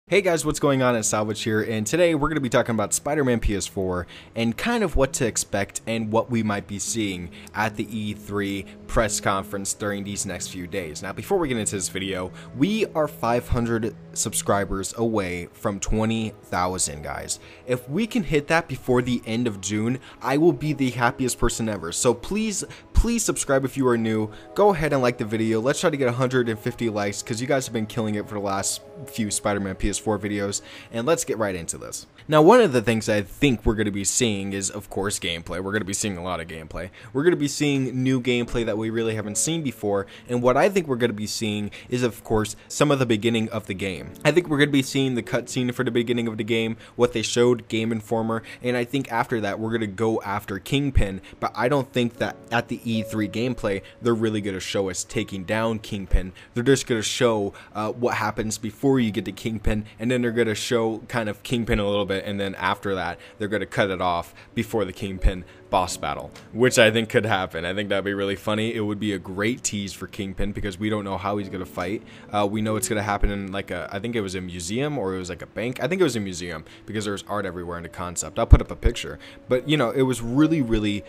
Hey guys, what's going on? It's Salvage here, and today we're going to be talking about Spider-Man PS4 and kind of what to expect and what we might be seeing at the E3 press conference during these next few days. Now, before we get into this video, we are 500 subscribers away from 20,000, guys. If we can hit that before the end of June, I will be the happiest person ever. So please subscribe if you are new. Go ahead and like the video. Let's try to get 150 likes because you guys have been killing it for the last few Spider-Man PS4 videos, and let's get right into this. Now, one of the things I think we're going to be seeing is, of course, gameplay. We're going to be seeing a lot of gameplay. We're going to be seeing new gameplay that we really haven't seen before, and what I think we're going to be seeing is, of course, some of the beginning of the game. I think we're going to be seeing the cutscene for the beginning of the game, what they showed, Game Informer, and I think after that we're going to go after Kingpin, but I don't think that at the E3 gameplay they're really going to show us taking down Kingpin. They're just going to show what happens before you get to Kingpin, and then they're going to show kind of Kingpin a little bit, and then after that they're going to cut it off before the Kingpin boss battle, which I think could happen. I think that'd be really funny. It would be a great tease for Kingpin because we don't know how he's going to fight. We know it's going to happen in like I think it was a museum or it was like a bank. I think it was a museum because there's art everywhere in the concept. I'll put up a picture, but you know, it was really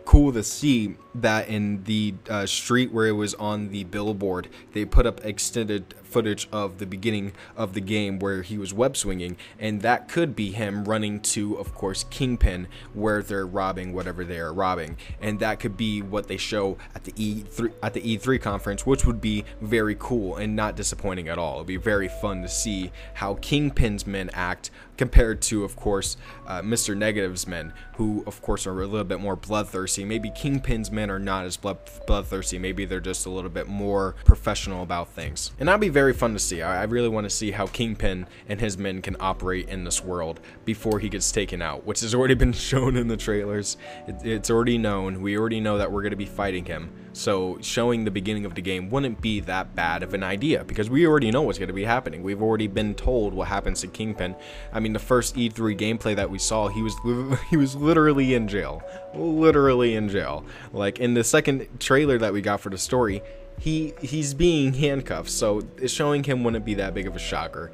cool to see that in the street where it was on the billboard, they put up extended footage of the beginning of the game where he was web swinging, and that could be him running to, of course, Kingpin, where they're robbing whatever they are robbing, and that could be what they show at the E3 conference, which would be very cool and not disappointing at all. It'd be very fun to see how Kingpin's men act compared to, of course, Mr. Negative's men, who of course are a little bit more bloodthirsty. Maybe Kingpin's men are not as bloodthirsty. Maybe they're just a little bit more professional about things, and that'd be very fun to see. I really want to see how Kingpin and his men can operate in this world before he gets taken out, which has already been shown in the trailers. It's already known. We already know that we're going to be fighting him, so showing the beginning of the game wouldn't be that bad of an idea because we already know what's going to be happening. We've already been told what happens to Kingpin. I mean, the first E3 gameplay that we saw, he was literally in jail. Like in the second trailer that we got for the story, he's being handcuffed, so showing him wouldn't be that big of a shocker.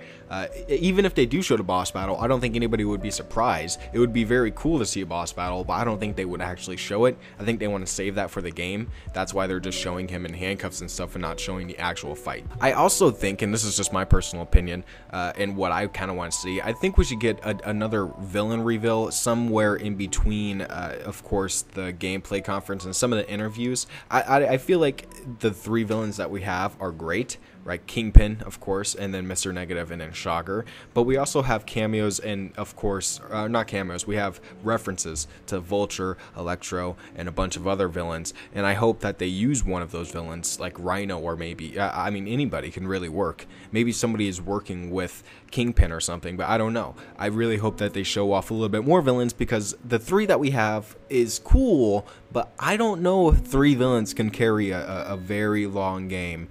Even if they do show the boss battle, I don't think anybody would be surprised. It would be very cool to see a boss battle, but I don't think they would actually show it. I think they want to save that for the game. That's why they're just showing him in handcuffs and stuff and not showing the actual fight. I also think, and this is just my personal opinion, and what I kind of want to see, I think we should get another villain reveal somewhere in between, of course, the gameplay conference and some of the interviews. I feel like the three villains that we have are great, right? Kingpin, of course, and then Mr. Negative, and then Shocker. But we also have cameos, and of course, not cameos, we have references to Vulture, Electro, and a bunch of other villains. And I hope that they use one of those villains, like Rhino, or maybe, I mean, anybody can really work. Maybe somebody is working with Kingpin or something, but I don't know. I really hope that they show off a little bit more villains because the three that we have is cool, but I don't know if three villains can carry a very long game.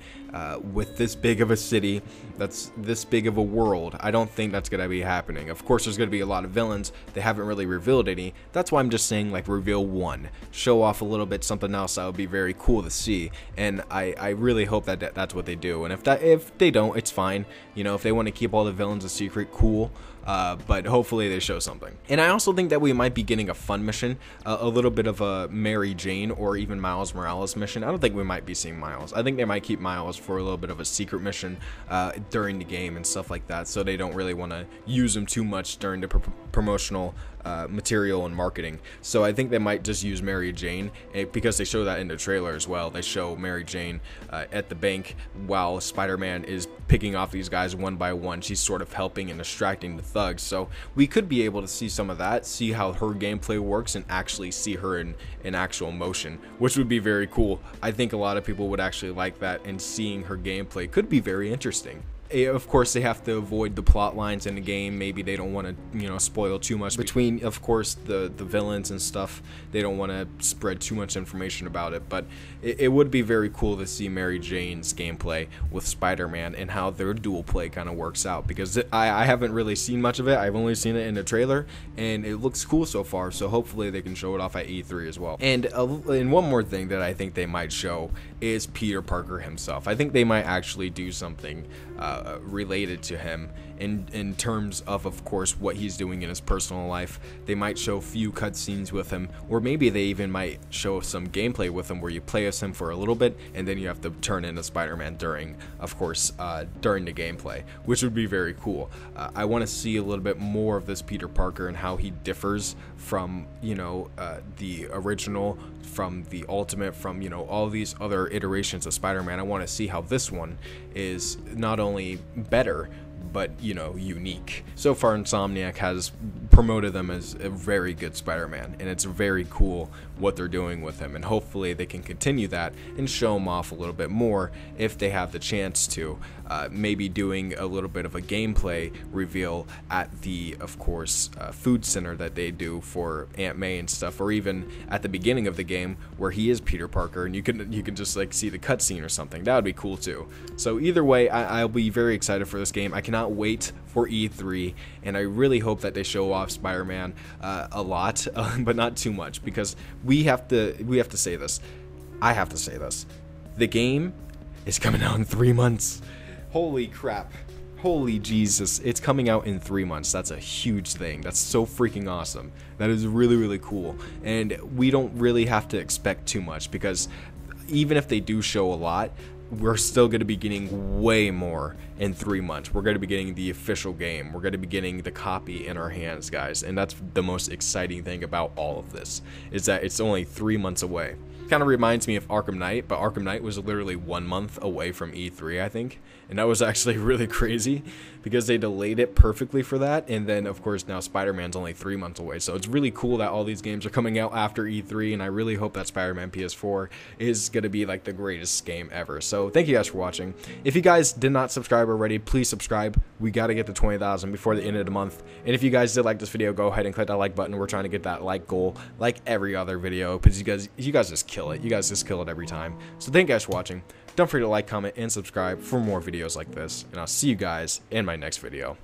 With this big of a city, that's this big of a world, I don't think that's going to be happening. Of course, there's going to be a lot of villains. They haven't really revealed any. That's why I'm just saying, like, reveal one. Show off a little bit something else that would be very cool to see. And I really hope that that's what they do. And if they don't, it's fine. You know, if they want to keep all the villains a secret, cool. But hopefully they show something. And I also think that we might be getting a fun mission, a little bit of a Mary Jane or even Miles Morales mission. I don't think we might be seeing Miles. I think they might keep Miles for a little bit of a secret mission during the game and stuff like that, so they don't really want to use him too much during the promotional material and marketing. So I think they might just use Mary Jane because they show that in the trailer as well. They show Mary Jane at the bank while Spider-Man is picking off these guys one by one. She's sort of helping and distracting the thugs. So we could be able to see some of that, see how her gameplay works, and actually see her in actual motion, which would be very cool. I think a lot of people would actually like that, and seeing her gameplay could be very interesting. Of course, they have to avoid the plot lines in the game. Maybe they don't want to, you know, spoil too much between, of course, the villains and stuff. They don't want to spread too much information about it, but it would be very cool to see Mary Jane's gameplay with Spider-Man and how their dual play kind of works out, because I haven't really seen much of it. I've only seen it in the trailer, and it looks cool so far, so hopefully they can show it off at E3 as well. And one more thing that I think they might show is Peter Parker himself. I think they might actually do something related to him in terms of course, what he's doing in his personal life. They might show a few cutscenes with him, or maybe they even might show some gameplay with him where you play as him for a little bit, and then you have to turn into Spider-Man during, of course, during the gameplay, which would be very cool. I want to see a little bit more of this Peter Parker and how he differs from, you know, the original, from the Ultimate, from, you know, all these other iterations of Spider-Man. I want to see how this one is not only better, but, you know, unique. So far, Insomniac has promoted them as a very good Spider-Man, and it's very cool what they're doing with him, and hopefully they can continue that and show him off a little bit more if they have the chance to. Maybe doing a little bit of a gameplay reveal at the, of course, food center that they do for Aunt May and stuff, or even at the beginning of the game where he is Peter Parker and you can just like see the cutscene or something. That would be cool too. So either way, I'll be very excited for this game. I cannot wait for E3, and I really hope that they show off Spider-Man a lot, but not too much, because we have to say this. I have to say this. The game is coming out in 3 months. Holy crap. Holy Jesus. It's coming out in 3 months. That's a huge thing. That's so freaking awesome. That is really, really cool. And we don't really have to expect too much, because even if they do show a lot, we're still going to be getting way more in 3 months. We're going to be getting the official game. We're going to be getting the copy in our hands, guys. And that's the most exciting thing about all of this, is that it's only 3 months away. Kind of reminds me of Arkham Knight, but Arkham Knight was literally 1 month away from E3, I think. And that was actually really crazy, because they delayed it perfectly for that. And then, of course, now Spider-Man's only 3 months away. So it's really cool that all these games are coming out after E3, and I really hope that Spider-Man PS4 is going to be like the greatest game ever. So thank you guys for watching. If you guys did not subscribe already, please subscribe. We got to get to 20,000 before the end of the month. And if you guys did like this video, go ahead and click that like button. We're trying to get that like goal like every other video, because you guys just kill it. You guys just kill it every time. So thank you guys for watching. Don't forget to like, comment, and subscribe for more videos like this. And I'll see you guys in my next video.